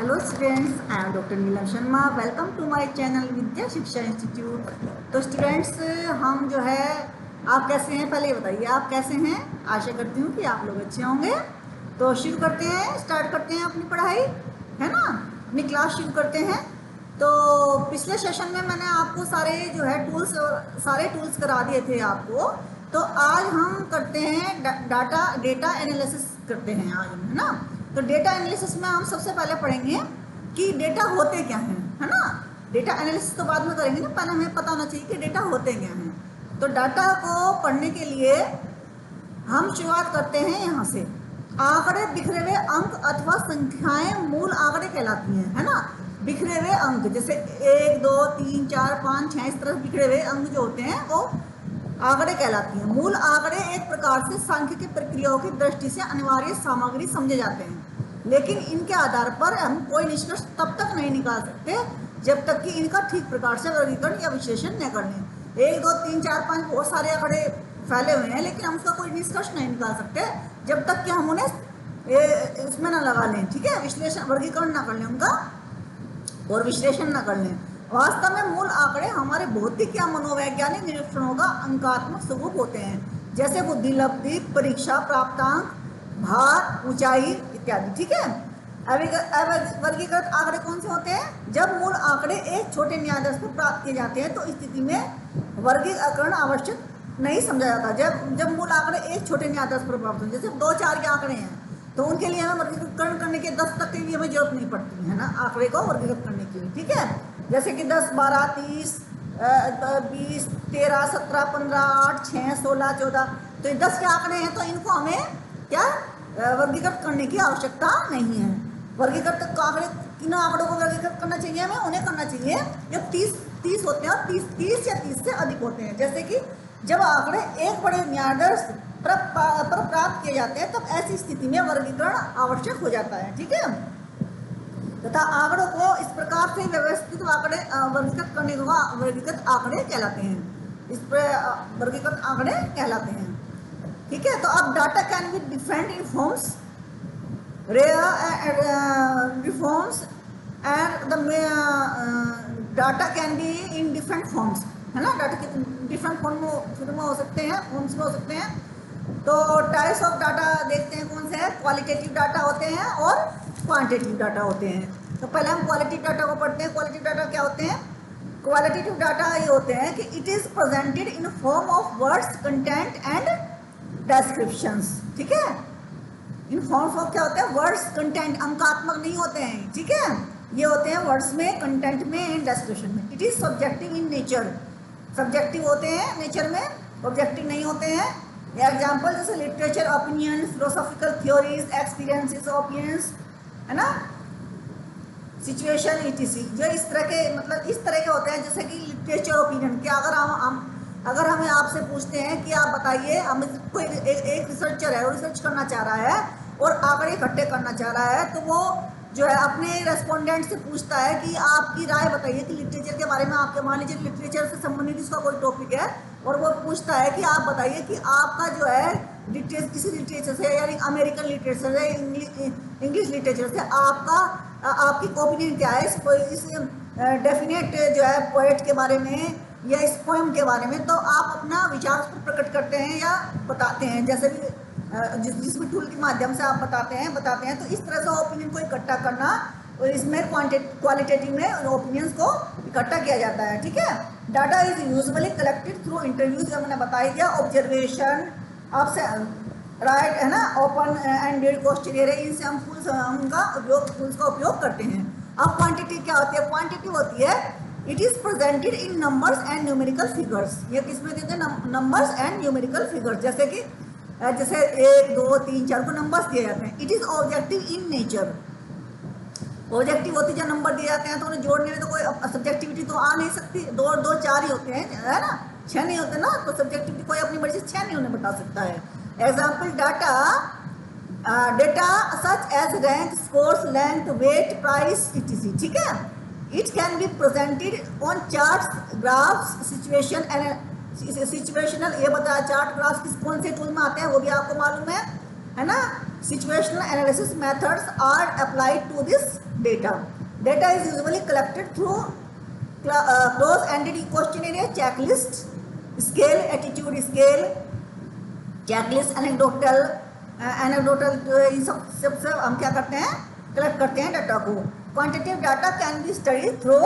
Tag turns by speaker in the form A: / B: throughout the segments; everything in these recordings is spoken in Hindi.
A: Hello students, I am doctor Neelam Sharma. Welcome to my channel Vidya Shiksha institute. तो स्टूडेंट्स, हम जो है, आप कैसे हैं पहले ये बताइए, आप कैसे हैं। आशा करती हूँ कि आप लोग अच्छे होंगे। तो शुरू करते हैं, स्टार्ट करते हैं अपनी पढ़ाई, है ना, अपनी क्लास शुरू करते हैं। तो पिछले सेशन में मैंने आपको सारे जो है टूल्स करा दिए थे आपको। तो आज हम करते हैं डेटा एनालिसिस करते हैं आज हम, है ना। तो डेटा एनालिसिस में हम सबसे पहले पढ़ेंगे कि डेटा होते क्या हैं, है ना। डेटा एनालिसिस तो बाद में करेंगे ना, पहले हमें पता होना चाहिए कि डेटा होते क्या हैं। तो डाटा को पढ़ने के लिए हम शुरुआत करते हैं यहाँ से। आंकड़े बिखरे हुए अंक अथवा संख्याएं मूल आंकड़े कहलाती हैं, है ना। बिखरे हुए अंक जैसे 1 2 3 4 5 6 इस तरह बिखरे हुए अंक जो होते हैं वो आंकड़े कहलाती हैं। मूल आंकड़े एक प्रकार से सांख्यिकी प्रक्रियाओं की दृष्टि से अनिवार्य सामग्री समझे जाते हैं, लेकिन इनके आधार पर हम कोई निष्कर्ष तब तक नहीं निकाल सकते जब तक कि इनका ठीक प्रकार से वर्गीकरण या विश्लेषण न कर लें। 1 2 3 4 5 बहुत सारे आंकड़े फैले हुए हैं, लेकिन हम उसका कोई निष्कर्ष नहीं निकाल सकते जब तक कि हम उन्हें इसमें ना लगा लें, ठीक है, विश्लेषण वर्गीकरण ना कर लें उनका और विश्लेषण ना कर लें। वास्तव में मूल आंकड़े हमारे भौतिक या मनोवैज्ञानिक निरीक्षणों का अंकात्मक स्वरूप होते हैं, जैसे बुद्धि लब्धि, परीक्षा, प्राप्तांक, भार, ऊंचाई इत्यादि, ठीक है। वर्गीकृत आंकड़े कौन से होते हैं? जब मूल आंकड़े एक छोटे न्यायाधीश पर प्राप्त किए जाते हैं तो स्थिति में वर्गीकरण आवश्यक नहीं समझा जाता। जब मूल आंकड़े एक छोटे न्यायाधीश पर प्राप्त होते हैं, जैसे 2 4 के आंकड़े हैं, तो उनके लिए हमें वर्गीकरण करने के 10 तक की भी हमें जरूरत नहीं पड़ती है ना, आंकड़े को वर्गीकृत करने के लिए, ठीक है। जैसे कि 10 12 30 20 13 17 15 8 6 16 14, तो ये 10 के आंकड़े हैं, तो इनको हमें क्या वर्गीकृत करने की आवश्यकता नहीं है। वर्गीकृत आंकड़े, किन आंकड़ों को वर्गीकृत करना चाहिए हमें? उन्हें करना चाहिए जब 30 होते हैं और 30 या 30 से अधिक होते हैं। जैसे कि जब आंकड़े एक बड़े न्यायाधीश पर प्राप्त किए जाते हैं तब ऐसी स्थिति में वर्गीकरण आवश्यक हो जाता है, ठीक है। तथा आंकड़ों को इस प्रकार से व्यवस्थित आंकड़े वर्गीकृत करने को वर्गीकृत आंकड़े कहलाते हैं। इस पर वर्गीकृत आंकड़े कहलाते हैं, ठीक है। तो अब data can be different in forms, forms and the data can be in different forms, है ना। डाटा के डिफरेंट फॉर्म में हो सकते हैं, फॉर्म्स में हो सकते हैं। तो टाइप्स ऑफ डाटा देखते हैं कौन से हैं। क्वालिटेटिव डाटा होते हैं और क्वांटिटेटिव डाटा होते हैं। तो पहले हम क्वालिटेटिव डाटा को पढ़ते हैं। क्वालिटेटिव डाटा क्या होते हैं? क्वालिटेटिव डाटा ये होते हैं कि it is presented in form of words, content and descriptions, ठीक है। इन फॉर्म्स ऑफ क्या होते हैं? वर्ड्स, कंटेंट, अंकात्मक नहीं होते हैं, ठीक है। ये होते हैं वर्ड्स में, कंटेंट में एंड डिस्क्रिप्शन में। It is subjective in nature, subjective होते हैं नेचर में, ऑब्जेक्टिव नहीं होते हैं। एग्जाम्पल जैसे literature opinion, philosophical theories, experiences opinions, है ना, सिचुएशन इटीसी, जो इस तरह के मतलब इस तरह के होते हैं। जैसे कि लिटरेचर ओपिनियन कि अगर हमें आपसे पूछते हैं कि आप बताइए, हमें कोई एक रिसर्चर है, वो रिसर्च करना चाह रहा है और आंकड़े इकट्ठे करना चाह रहा है, तो वो जो है अपने रेस्पोंडेंट से पूछता है कि आपकी राय बताइए कि लिटरेचर के बारे में, आपके मान लीजिए लिटरेचर से संबंधित इसका कोई टॉपिक है और वो पूछता है कि आप बताइए कि आपका जो है किसी लिटरेचर से, यानी अमेरिकन लिटरेचर से, इंग्लिश लिटरेचर से आपकी ओपिनियन क्या है इस डेफिनेट जो है पोएट के बारे में या इस पोएम के बारे में। तो आप अपना विचार उस पर प्रकट करते हैं या बताते हैं, जैसे भी जिस भी टूल के माध्यम से आप बताते हैं। तो इस तरह से ओपिनियन को इकट्ठा करना, और इसमें क्वालिटेटिव में ओपिनियंस को इकट्ठा किया जाता है, ठीक है। Data is usually collected through interviews, जो मैंने बताई दिया, ऑब्जर्वेशन, आपसे राइट, है ना, ओपन एंडेड क्वेश्चनियर, इनसे हम टूल्स का उपयोग करते हैं। अब क्वांटिटी क्या होती है? क्वांटिटी होती है it is presented in numbers and numerical figures. ये किसमें देते हैं? Numbers and numerical figures. जैसे 1 2 3 4 को नंबर्स दिए जाते हैं। It is objective in nature, objective होती है जब नंबर दिए जाते हैं तो उन्हें जोड़ने में तो कोई सब्जेक्टिविटी तो आ नहीं सकती। 2 2 4 ही होते हैं, है ना, 6 नहीं होते ना, तो सब्जेक्टिविटी कोई अपनी मर्जी से 6 नहीं उन्हें बता सकता है। Example data such as rank, scores, length, weight, price etc, ठीक है। It can be presented on charts, graphs, situational, ये बताया चार्ट ग्राफ कौन से टूल में आते हैं वो भी आपको मालूम है ना। situational analysis methods are applied to this data. Data is usually collected through close-ended questionnaire, checklist, scale, attitude scale, checklist, anecdotal इन सब हम क्या करते हैं, कलेक्ट करते हैं डाटा को. Quantitative data can be study through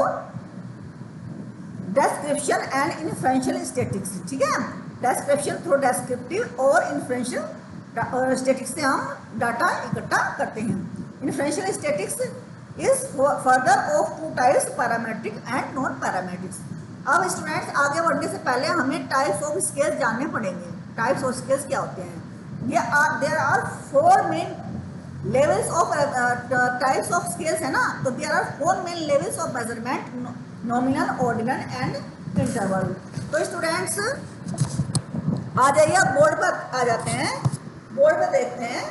A: description and inferential statistics. ठीक है, डिस्क्रिप्शन थ्रू डिस्क्रिप्टिव और इन्फ्रेंशियल स्टैटिस्टिक्स से हम डाटा इकट्ठा करते हैं. Inferential statistics is further of two types, parametric and non parametrics. अब स्टूडेंट्स आगे बढ़ने से पहले हमें टाइप्स ऑफ स्केल्स जानने पड़ेंगे. टाइप्स ऑफ स्केल्स क्या होते हैं? There are 4 main levels of types of scales है ना. तो there are 4 main levels of measurement, nominal, ordinal and interval. तो स्टूडेंट्स आ जाइए, आप बोर्ड पर आ जाते हैं. बोर्ड पर देखते हैं.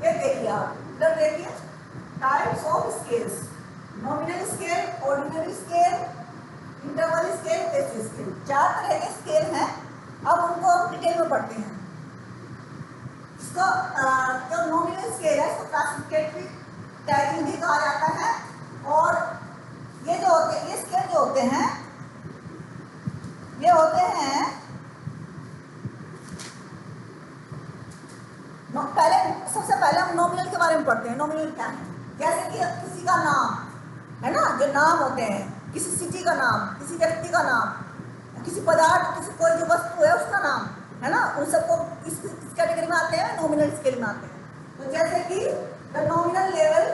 A: ये देखिए, आप इधर देखिए, types of scales, nominal scale, ordinal scale, interval scale, basis scale. 4 तरह के स्केल हैं. अब उनको हम डिटेल में पढ़ते हैं. इसको जो नॉमिनल स्केल है इसको क्लासिफिकेटरी टैगिंग भी कहा जाता है. और ये जो होते हैं, ये स्केल जो होते हैं, ये होते हैं पहले, सबसे पहले हम नॉमिनल के बारे में पढ़ते हैं. नॉमिनल क्या है? जैसे कि किसी का नाम है ना, जो नाम होते हैं, किसी सिटी का नाम, किसी व्यक्ति का नाम, किसी पदार्थ, किसी कोई जो वस्तु है उसका नाम है ना, उन सबको किस कैटेगरी में आते हैं? नॉमिनल स्केल में आते हैं. तो जैसे कि the nominal level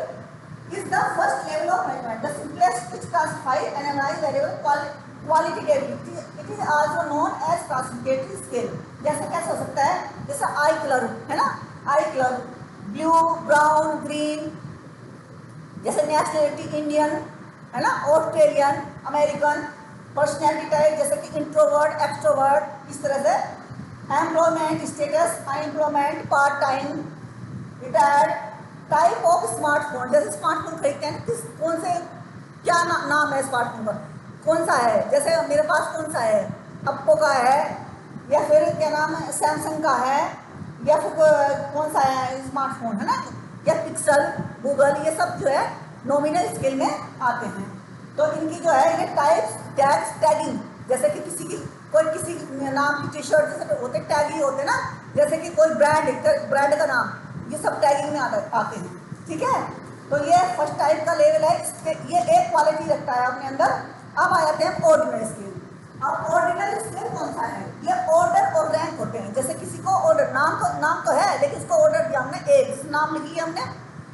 A: is the first level of measurement, the simplest which classify and analyse variable qualitatively. It is also known as classificatory scale. जैसे कैसे हो सकता है? जैसे आई कलर है ना, आई कलर, ब्लू, ब्राउन, ग्रीन. जैसे नेशनलिटी, इंडियन है ना, ऑस्ट्रेलियन, अमेरिकन. पर्सनैलिटी टाइप जैसे कि इंट्रोवर्ट, एक्सट्रोवर्ट, इस तरह से. Employment status, unemployment, part time, retired. Type of smartphone, जैसे स्मार्टफोन खरीदते हैं, किस कौन से क्या नाम है स्मार्टफोन का, कौन सा है? जैसे मेरे पास कौन सा है? अप्पो का है, या फिर क्या नाम है, सैमसंग का है, या फिर कौन सा है स्मार्टफोन है ना, या पिक्सल, गूगल. ये सब जो है नॉमिनल स्केल में आते हैं. तो इनकी जो है ये टाइप्स, टैग्स, टैगिंग. जैसे कि किसी की कोई किसी नाम की टी शर्ट जैसे होते टैग ही होते ना, जैसे कि कोई ब्रांड का नाम, ये सब टैगिंग में आते हैं. ठीक है, तो ये फर्स्ट टाइप का लेवल है. इसके ये एक क्वालिटी रखता है अपने अंदर. अब आ जाते हैं ऑर्डिनल स्केल. अब ऑर्डिनल स्केल कौन सा है? ये ऑर्डर और रैंक होते हैं. जैसे किसी को ऑर्डर, नाम तो है लेकिन इसको ऑर्डर दिया हमने, एक नाम लिखी है हमने,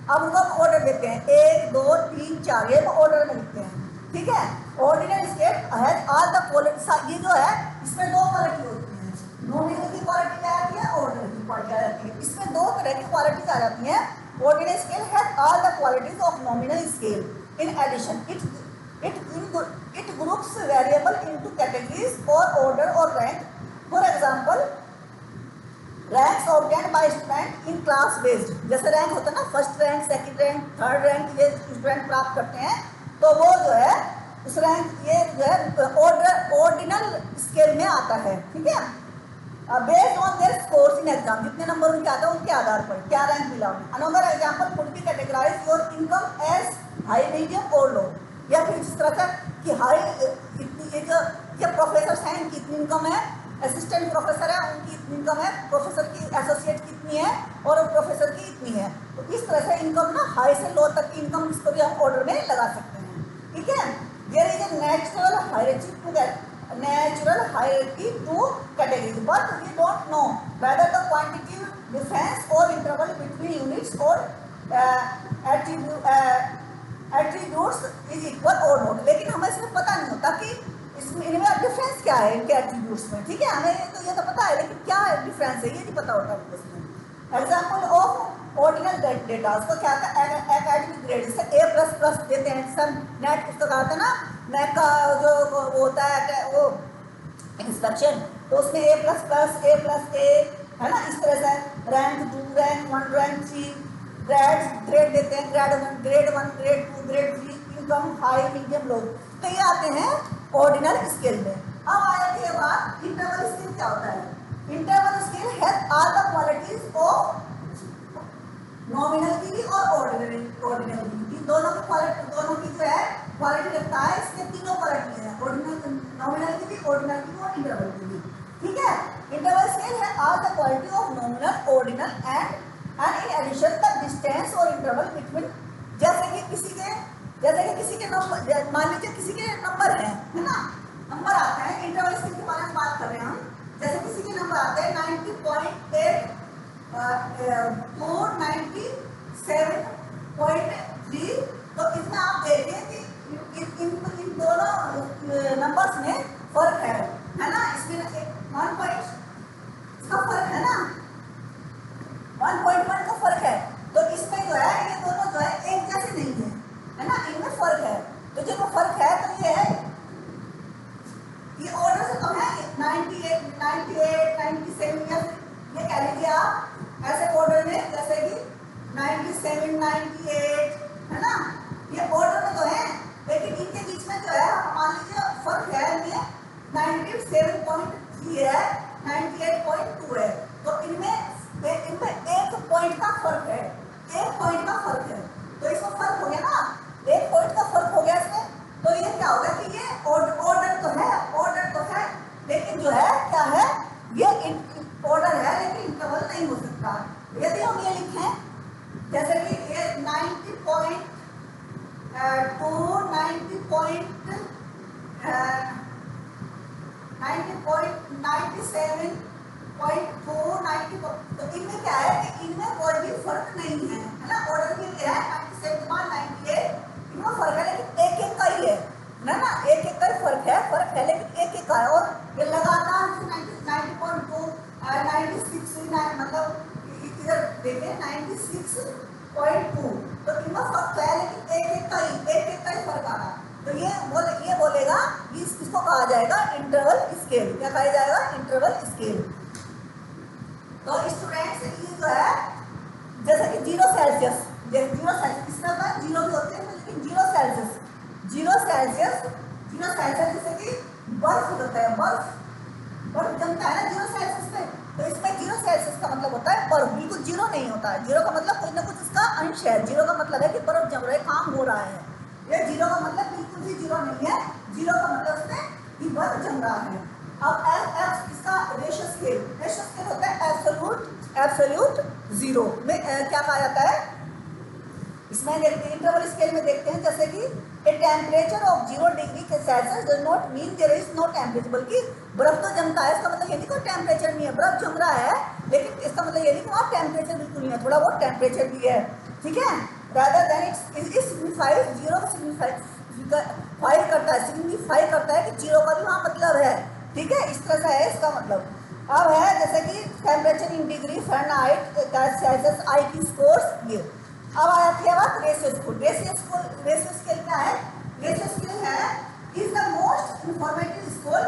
A: अब उनको हम ऑर्डर देते हैं 1 2 3 4, ये ऑर्डर में लिखते हैं. ठीक है, ऑर्डिनल स्केल है ऑल द क्वालिटी. ये जो है इसमें 2 क्वालिटी होती है. नॉमिनल की क्वालिटी क्या आती है, ऑर्डिनल की क्वालिटी आ जाती है. इसमें 2 तरह की क्वालिटीज आ जाती हैं. Ordinal scale has all the qualities of nominal scale. In addition it groups variable into categories or order or rank. For example, ranks obtained by student in class based. जैसे रैंक होता है ना, first rank, second rank, third rank, ये स्टूडेंट प्राप्त करते हैं. तो वो जो है उस रैंक, ये जो है ऑर्डिनल स्केल में आता है. ठीक है, based on their scores in exam, जितने नंबर उनके आते हैं उनके आधार पर क्या रैंक मिला उन्हें. Another example could be categorize your income as high, medium और लो. या फिर जिस तरह का कि हाई इतनी, एक प्रोफेसर हैं इनकी इतनी इनकम है, असिस्टेंट प्रोफेसर है उनकी इतनी इनकम है, प्रोफेसर की एसोसिएट की इतनी है और प्रोफेसर की इतनी है. तो इस तरह से इनकम ना हाई से लो तक की इनकम, इसको भी हम ऑर्डर में लगा सकते हैं. ठीक है, there is a natural hierarchy to categories, but we don't know whether the quantitative difference और इंटरवल बिटवीन यूनिट्स और एट्रीब्यूट्स इज इक्वल और नॉट. लेकिन हमें इसमें पता नहीं होता कि इसमें इनमें डिफरेंस क्या है इनके एट्रीब्यूट्स में. ठीक है, हमें तो ये तो पता है लेकिन क्या डिफरेंस है ये नहीं पता होता इसमें. एग्जाम्पल ऑफ ऑर्डिनल डेटा, उसको क्या होता है, एकेडमिक ग्रेड, जैसे A++ देते हैं. सर नेट उसको कहा था ना, नेट का जो वो होता है वो इंस्पेक्शन, तो उसमें A++, A+A है ना, इस तरह से रैंक 2, रैंक 1, रैंक 3, ग्रेड देते हैं, grade 1, grade 2, grade 3, income high, medium, low. तो ये आते हैं ऑर्डिनल स्केल में। अब आ जाती है बात इंटरवल स्केल क्या होता है। Interval scale has all the qualities of nominal की भी और ऑर्डिनल की भी, दोनों की क्वालिटी, दोनों की जो है क्वालिटी रखता है। इसके तीनों क्वालिटी है, ऑर्डिनल, नॉमिनल की भी, ऑर्डिनल की भी और इंटरवल की भी। ठीक है, इंटरवल स्केल है all the quality of nominal, ordinal and in addition the distance और इंटरवल बिटवीन। जैसे कि किसी के नंबर, मान लीजिए किसी के नंबर है ना, नंबर आते हैं, इंटरवल स्केल के बारे में बात कर रहे हैं हम। जैसे किसी के नंबर आते हैं 90.8 to 97.3, तो इसमें आप देखिए कि इन दोनों नंबर्स में फर्क है ना। इसमें 1 पॉइंट इसका फर्क है ना, 1.1 का फर्क है। तो इसमें जो है ये दोनों जो है एक जैसे नहीं है ना, इनमें फर्क है। तो जब वो फर्क है तो ये है, ये ऑर्डर से कम है, 98, 97 या ये कह लीजिए आप ऐसे ऑर्डर में, जैसे कि 97, 98 है ना, ये ऑर्डर में तो है, लेकिन इनके बीच में जो है मान लीजिए फर्क है, इनमें 97.3 है, 98.2 है। तो इनमें एक पॉइंट का फर्क है, एक पॉइंट का फर्क है। तो इसमें फर्क हो गया ना, एक पॉइंट का फर्क हो गया इसमें। तो ये क्या होगा कि ये ऑर्डर तो है, लेकिन जो है क्या है, ये ऑर्डर है लेकिन इंटरवल नहीं हो सकता। यदि हम ये लिखें जैसे कि ये 90.2, 90.97.4, 90, तो इनमें क्या है कि इनमें कोई भी फर्क नहीं है ना। ऑर्डर भी क्या है 97 के बाद 98, इनमें फर्क है लेकिन एक एक का ही है ना, एक एक का ही फर्क है लेकिन एक एक का है। और ये लगातार 90.2, 96, मतलब इधर देखिए 96.2, तो इनमें फर्क है लेकिन एक एक का ही फर्क आ रहा। तो ये बोलेगा इसको कहा जाएगा इंटरवल स्केल। क्या कहा जाएगा? Interval scale. तो स्टूडेंट्स ये जो है जैसे कि 0 सेल्सियस, इसमें पर 0 भी होते हैं लेकिन 0 सेल्सियस जैसे कि बर्फ होता है, बर्फ जमता है ना 0 सेल्सियस पे। तो इसमें 0 सेल्सियस का मतलब होता है बर्फ बिल्कुल 0 नहीं होता है। 0 का मतलब कुछ ना कुछ इसका अंश है। 0 का मतलब है कि बर्फ जम रहा है, काम हो रहा है। ये 0 का मतलब बिल्कुल भी 0 नहीं है। 0 का मतलब उसमें कि बर्फ जम रहा है। अब एफ इसका रेशियो स्केल होता है एब्सोल्यूट 0 में क्या कहा जाता है, इसमें देखते हैं इंटरवल स्केल में देखते हैं जैसे कि a temperature of 0 degree Celsius does not mean there is no temperature, बल्कि बर्फ तो जमता है, इसका मतलब ये नहीं कोई टेम्परेचर नहीं है, बर्फ जम रहा है लेकिन इसका मतलब ये नहीं कि वहाँ टेम्परेचर बिल्कुल नहीं है, थोड़ा बहुत टेम्परेचर भी है। ठीक है, rather than it signifies 0 signify करता है कि 0 का भी वहाँ मतलब है। ठीक है, इस तरह से है इसका मतलब। अब है जैसे कि temperature in degree Fahrenheit Celsius IQ scores ये। अब आ जाती है बात रेशियो स्केल क्या है? रेशियो स्केल है is the most informative scale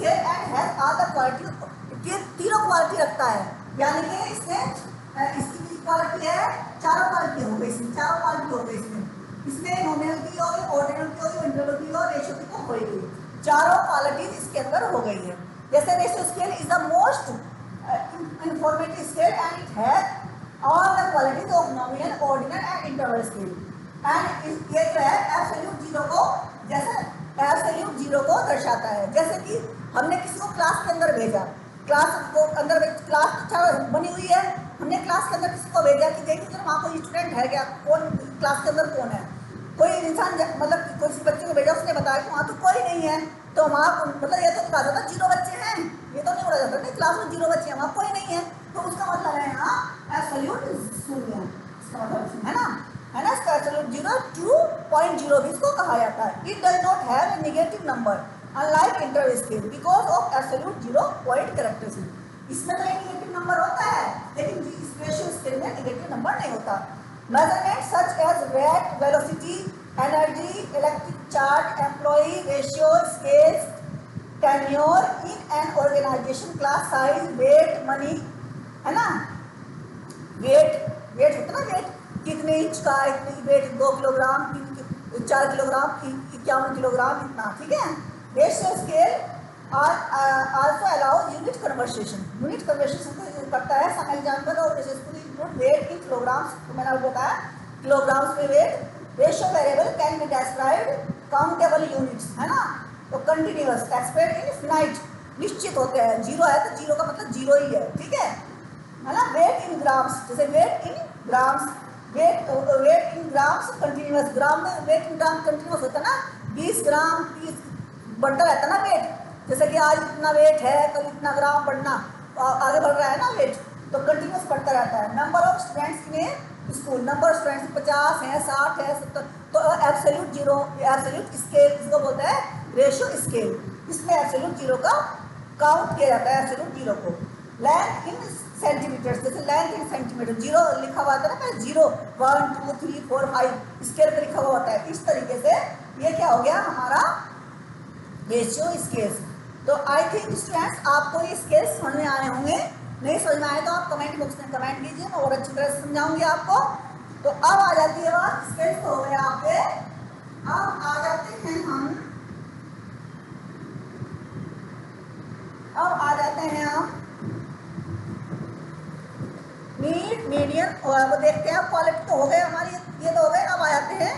A: and has all the quality. ये तीनों क्वालिटी रखता है, यानी कि इसमें इसकी क्वालिटी है, चारों क्वालिटी हो गई इसमें नॉमिनल की होगी, ऑर्डिनल की होगी, इंटरवल की और रेशियो की तो होगी। चारों क्वालिटीज इसके अंदर हो गई है। जैसे ratio scale is the most informative scale and it has all the qualities of nominal, ordinal and interval scale। and ये जो है एब्सोल्यूट 0 को, जैसे एब्सोल्यूट 0 को दर्शाता है। जैसे कि हमने किसी को क्लास के अंदर भेजा, क्लास बनी हुई है, हमने क्लास के अंदर किसी को भेजा कि देखिए जरा वहाँ कोई स्टूडेंट है क्या, कौन क्लास के अंदर कौन है। कोई इंसान मतलब किसी बच्चे को भेजा, उसने बताया कि वहाँ तो कोई नहीं है, तो वहाँ मतलब ये तो कहा जाता 0 बच्चे हैं, ये तो नहीं बोला जाता नहीं क्लास में 0 बच्चे हैं, वहाँ कोई नहीं है, तो उसका मतलब है यहाँ एब्सोल्यूट 0 इसका मतलब है ना इसका एब्सोल्यूट 0 2.0 भी इसको कहा जाता है। It does not have a negative number unlike interval scale because of absolute 0 point characteristic. इसमें तो एक नेगेटिव नंबर होता है लेकिन इस रेशियो स्केल में नेगेटिव नंबर नहीं होता। Measurement such as rate, velocity, energy, electric charge, employee ratio, scales, tenure in an organisation, class size, weight, money, है ना, वेट होता ना, वेट कितने इंच का, इतनी वेट 2 किलोग्राम, 4 किलोग्राम, 51 किलोग्राम, इतना। ठीक है, ratio scale also allow unit conversion. Unit conversation को करता है. सम एग्जांपल और रिलेशनफुल इंक्लूड वेट इन किलोग्राम्स. तो मैंने आपको बताया किलोग्राम्स में weight. Ratio variable can be described countable units, है ना. तो कंटिन्यूअस एक्सप्रेस इन फिनाइट, निश्चित होते हैं. जीरो है तो जीरो का मतलब जीरो ही है, ठीक है ना. वेट इन ग्राम्स, जैसे weight in grams, weight in grams continuous. Gram में वेट इन ग्राम कंटिन्यूअस होता है ना. 20 ग्राम 30 बढ़ता रहता है ना वेट. जैसे कि आज इतना वेट है, कल इतना ग्राम बढ़ना, आगे बढ़ रहा है ना वेट, तो कंटिन्यूस बढ़ता रहता है. Number of students in A school, number of students 50 है, 60 है, 70. तो एब्सोल्यूट जीरो, एब्सोल्यूट स्केल इसको बोलते हैं रेशियो स्केल. इसमें एब्सोल्यूट जीरो का काउंट किया जाता है, एब्सोल्यूट जीरो को. लेंथ इन सेंटीमीटर, जैसे लेंथ इन सेंटीमीटर, जीरो लिखा हुआ था ना पहले, 0 1 2 3 4 5 स्केल पर लिखा हुआ होता है. इस तरीके से ये क्या हो गया हमारा रेशियो स्केल्स. तो आई थिंक स्टूडेंट्स आपको ये स्केल्स समझ में आए होंगे. नहीं समझ में आए तो आप कमेंट बॉक्स में कमेंट कीजिए, मैं और अच्छी तरह से समझाऊंगी आपको. तो अब आ जाती है बात, स्केल्स तो हो गए आपके. अब आ जाते हैं हम मीड मीडियन और वो देखते हैं. क्वालिटी तो हो गए हमारी, ये तो हो गए. अब आ जाते हैं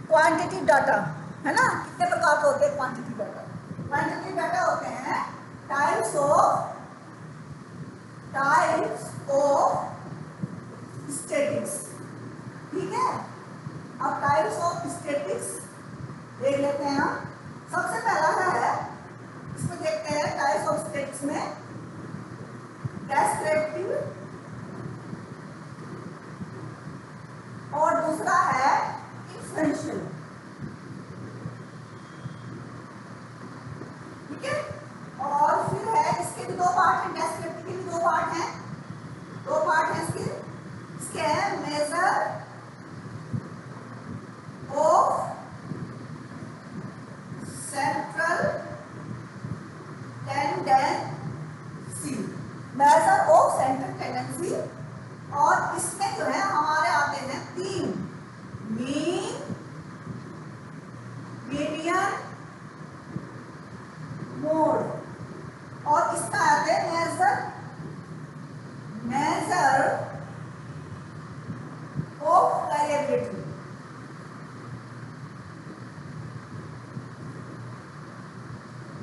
A: क्वांटिटी डाटा, है ना. कितने प्रकार के होते हैं क्वांटिटी डाटा. क्वांटिटी डाटा होते हैं टाइप्स ऑफ स्टैटिक्स, ठीक है. अब टाइप्स ऑफ स्टैटिक्स देख लेते हैं हम. सबसे पहला है, इसमें देखते हैं टाइप्स ऑफ स्टैटिक्स में डेस्क्रिप्टिव और दूसरा है इन्फ्लुएंशियल, ठीक है. और फिर है इसके भी दो पार्ट हैं, डेस्क्रिप्टिव के भी दो पार्ट हैं. दो पार्ट हैं इसके है measure of central tendency, measure of central tendency. और इसमें जो है हमारे आते हैं 3, मीन, मीडियन, मोड. और इसका आते हैं मेजर ऑफ वेरिएबिलिटी.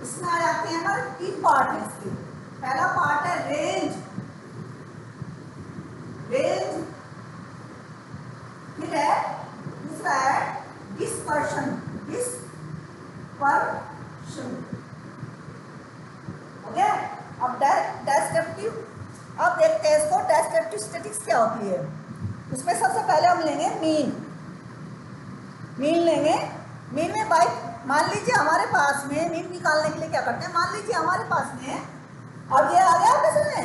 A: इसमें आ जाते हैं हमारे 3 पार्ट है इसके. पहला पार्ट है रेंज, फिर है दूसरा है डिस्पर्शन, ओके. अब डेस्क्रिप्टिव, अब देखते हैं इसको डेस्क्रिप्टिव स्टैटिक्स क्या होती है. उसमें सबसे पहले हम लेंगे मीन लेंगे. मीन में बाई मान लीजिए हमारे पास में मीन निकालने के लिए क्या करते हैं. मान लीजिए हमारे पास में अब ये आ गया कैसे में,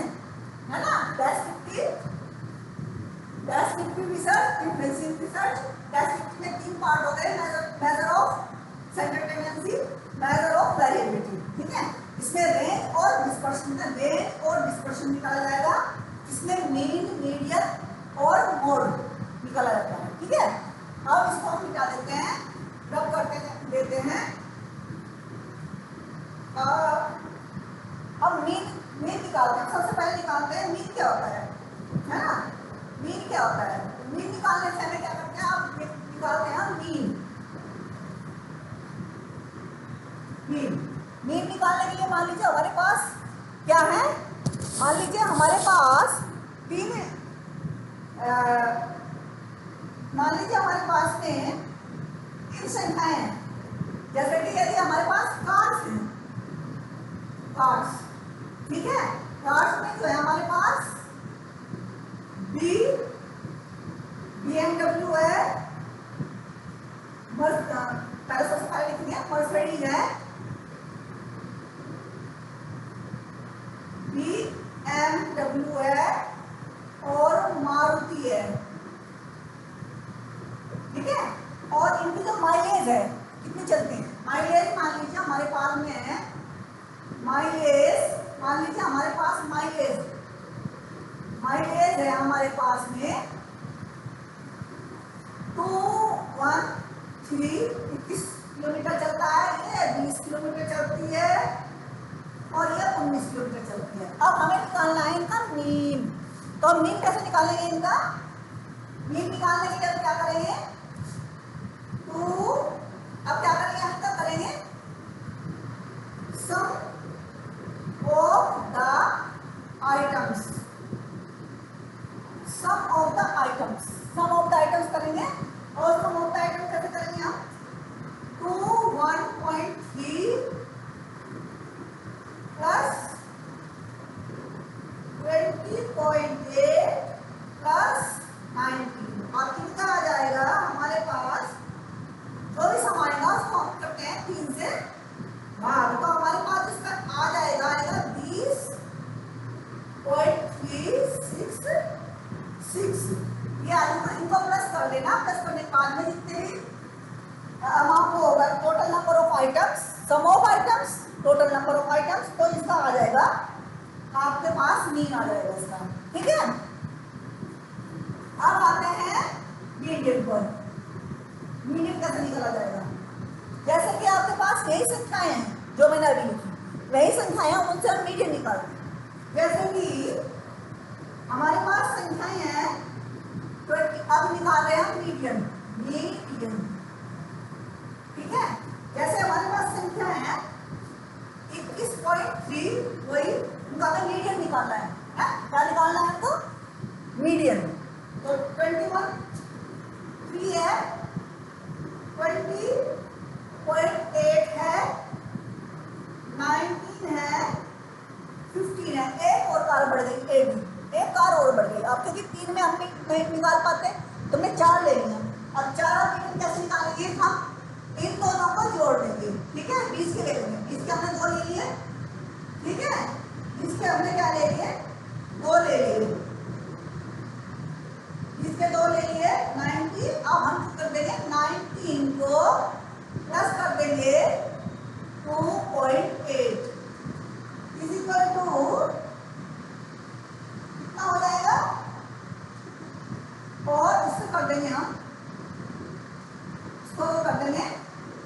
A: है ना. Descriptive research, influential research. Descriptive में 3 पार्ट हो गए, measure of central tendency, measure of variability, ठीक है. इसमें रेंज और डिस्पर्शन, निकाला जाएगा. इसमें मीन, मीडियन और मोड निकाला जाता है, ठीक है. अब इसको हम निकाल देते हैं, रब करते देते हैं. अब मीन निकालते हैं. सबसे पहले निकालते हैं मीन क्या होता है ना. मीन क्या होता है, मीन निकालने से हमें क्या करते हैं, आप निकालते हैं मीन निकालने के लिए मान लीजिए हमारे पास क्या है. मान लीजिए हमारे पास 3, मान लीजिए हमारे पास में 3 संख्याएं हैं. जैसे कि यदि हमारे पास कार्स हैं, ठीक है. कार्स में जो है हमारे पास BMW है, पहले सबसे पहले लिखेंगे मर्सिडीज है, BMW है और मारुति है, ठीक है. और इनकी जो माइलेज है कितनी चलती है, माइलेज मान लीजिए हमारे पास में है माइलेज है हमारे पास में 213 21 किलोमीटर चलता है. ये 20 किलोमीटर चलती है और ये 19 किलोमीटर चलती है। अब हमें निकालना है इनका मीन। तो हम मीन कैसे निकालेंगे इनका? मीन निकालने के लिए क्या करेंगे? अब क्या करेंगे? हम क्या करेंगे? Sum of the items, sum of the items, sum of the items करेंगे। और सम ऑफ द आइटम्स कैसे करेंगे हम? 1.3 प्लस 20.8 प्लस 19 और कितना आ जाएगा हमारे पास? जो भी सम आएगा उसको हम करते हैं 3 से भाग। तो हमारे पास इसका आ जाएगा 20.366। ये इनको प्लस कर लेना। प्लस करने के बाद में जितने भी अमाउंट होगा, total number of items, sum of items, total number of items, तो इसका आ जाएगा आपके पास मीन आ जाएगा इसका। ठीक है, अब आते हैं मीडियन पर। मीडियन कैसे निकाला जाएगा? जैसे कि आपके पास यही संख्याएं हैं जो मैंने अभी लिखी, वही संख्याएं हैं, उनसे हम मीडियन निकालते हैं। जैसे कि हमारे पास संख्याएं हैं 20, अब निकाल रहे हैं हम मीडियन। मीडियन, ठीक है। जैसे हमारे पास संख्या है 21.3, वही उनका हमें मीडियन निकालना है। क्या निकालना है हमको? मीडियन। तो 21.3 है, 20.8 है, 19 है, 15 है। एक और कार बढ़ गई, एक कार और बढ़ गई। अब क्योंकि 3 में हम नहीं निकाल पाते तो हमने 4 ले लिया। अब 4 और मीडियन कैसे निकालेंगे? हम इन दोनों को जोड़ देंगे। ठीक है, 20 के ले लेंगे। 20 के हमने 2 ले लिए। ठीक है, इसके हमने क्या ले लिए? 2 ले लिए। इसके 2 ले लिए 90। अब हम कर देंगे 19 को प्लस कर देंगे 2.8 इज इक्वल टू कितना हो जाएगा? और इससे कर देंगे हम, इसको कर देंगे।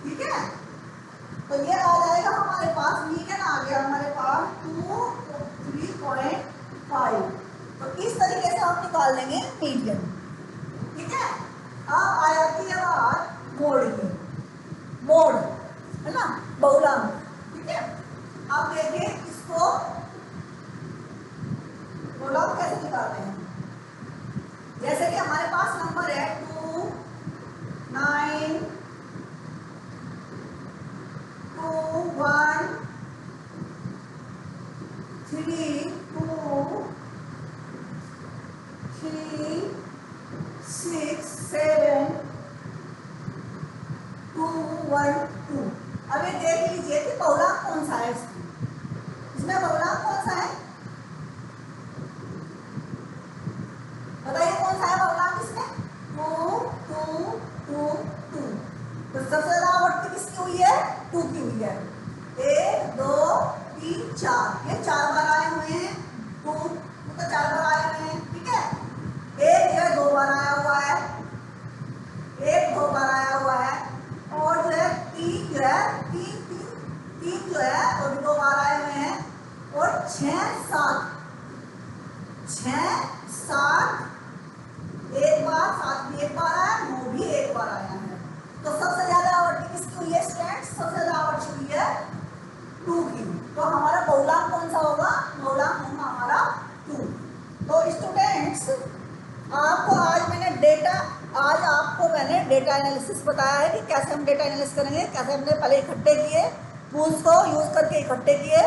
A: ठीक है, तो ये आ जाएगा हमारे पास, मीडियन आ गया हमारे पास 3.5। तो इस तरीके से हम निकाल लेंगे मीडियन। ठीक है, अब आया कि बात मोड की। मोड है ना, बहुलांक। ठीक है, अब देखिए इसको बहुलांक कैसे निकालते हैं। जैसे कि हमारे पास नंबर है 2, 9, 2, 1, 3, 2, 3, 6, 7, 2, 1, 2। अब ये देख लीजिए कि बहुलांक कौन सा है इसमें बहुलांक कौन सा है? बताइए कौन सा है बहुलांक इसमें? 2, 2, 2, 2। तो सबसे ज्यादा आवृत्ति किसकी हुई है? 2 की हुई है। 1, 2, 3, 4, ये 4 बार आए हुए हैं। 2 तो 4 बार आए हुए हैं। ठीक है, 1 जो है 2 बार आया हुआ है, 1 2 बार आया हुआ है, और जो है 3 जो है 3 जो है वो भी 2 बार आए हुए हैं, और 6, 7 एक बार, 7 भी एक बार आया, 9 भी एक बार आया है। तो सबसे ज्यादा आवृत्ति किसकी हुई है स्टूडेंट्स? सबसे ज्यादा आवृत्ति हुई है 2 की। तो हमारा बहुलांक कौन सा होगा? बहुलांक होगा हमारा 2। तो स्टूडेंट्स आपको आज मैंने डेटा एनालिसिस बताया है कि कैसे हम डेटा एनालिसिस करेंगे, कैसे हमने पहले इकट्ठे किए, टूल्स को यूज करके इकट्ठे किए।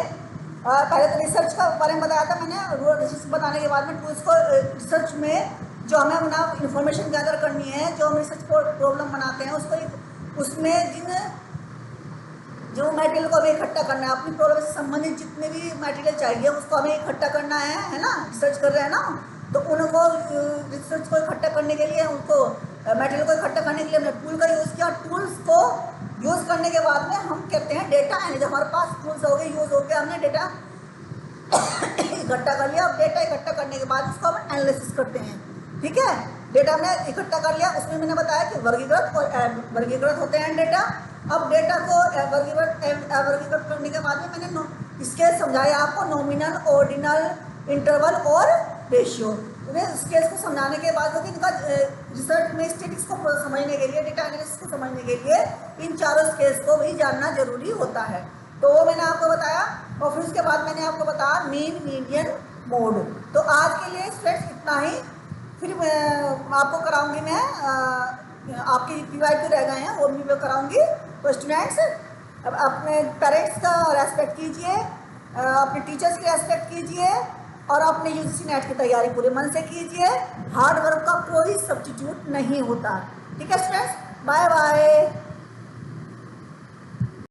A: पहले तो रिसर्च का बारे में बताया था मैंने, रिसर्च बताने के बाद में टूल्स को रिसर्च में जो हमें अपना इंफॉर्मेशन गैदर करनी है, जो हम रिसर्च प्रॉब्लम बनाते हैं उसको, उसमें जो मटेरियल को हमें इकट्ठा करना है, अपनी प्रॉब्लम से संबंधित जितने भी मटेरियल चाहिए उसको हमें इकट्ठा करना है ना। रिसर्च कर रहे हैं ना, तो उनको रिसर्च को इकट्ठा करने के लिए, उनको मटेरियल को इकट्ठा करने के लिए हमने टूल का यूज़ किया। टूल्स को यूज़ करने के बाद में हम कहते हैं डेटा एनालिसिस। हमारे पास टूल्स हो गए, यूज़ हो गया, हमने डेटा इकट्ठा कर लिया। अब डेटा इकट्ठा करने के बाद उसको हम एनालिसिस करते हैं। ठीक है, डेटा हमने इकट्ठा कर लिया, उसमें मैंने बताया कि वर्गीकृत होते हैं डेटा। अब डेटा को वर्गीकृत करने के बाद में मैंने स्केल समझाया आपको, नॉमिनल, ऑर्डिनल, इंटरवल और रेशियो। स्केल्स को समझाने के बाद क्योंकि इनका रिसर्च में स्टेटिक्स को समझने के लिए, डेटा एनालिसिस को समझने के लिए इन चारों स्केल्स को भी जानना जरूरी होता है। तो वो मैंने आपको बताया और फिर उसके बाद मैंने आपको बताया मीन, मीडियन, मोड। तो आज के लिए स्टूडेंट्स इतना ही। फिर आपको कराऊंगी मैं आपके PYQ रह गए हैं वो भी मैं कराऊंगी। तो स्टूडेंट्स अब अपने पेरेंट्स का रेस्पेक्ट कीजिए, अपने टीचर्स की रेस्पेक्ट कीजिए और अपने UGC नेट की तैयारी पूरे मन से कीजिए। हार्ड वर्क का कोई सब्स्टिट्यूट नहीं होता। ठीक है स्टूडेंट्स, बाय बाय।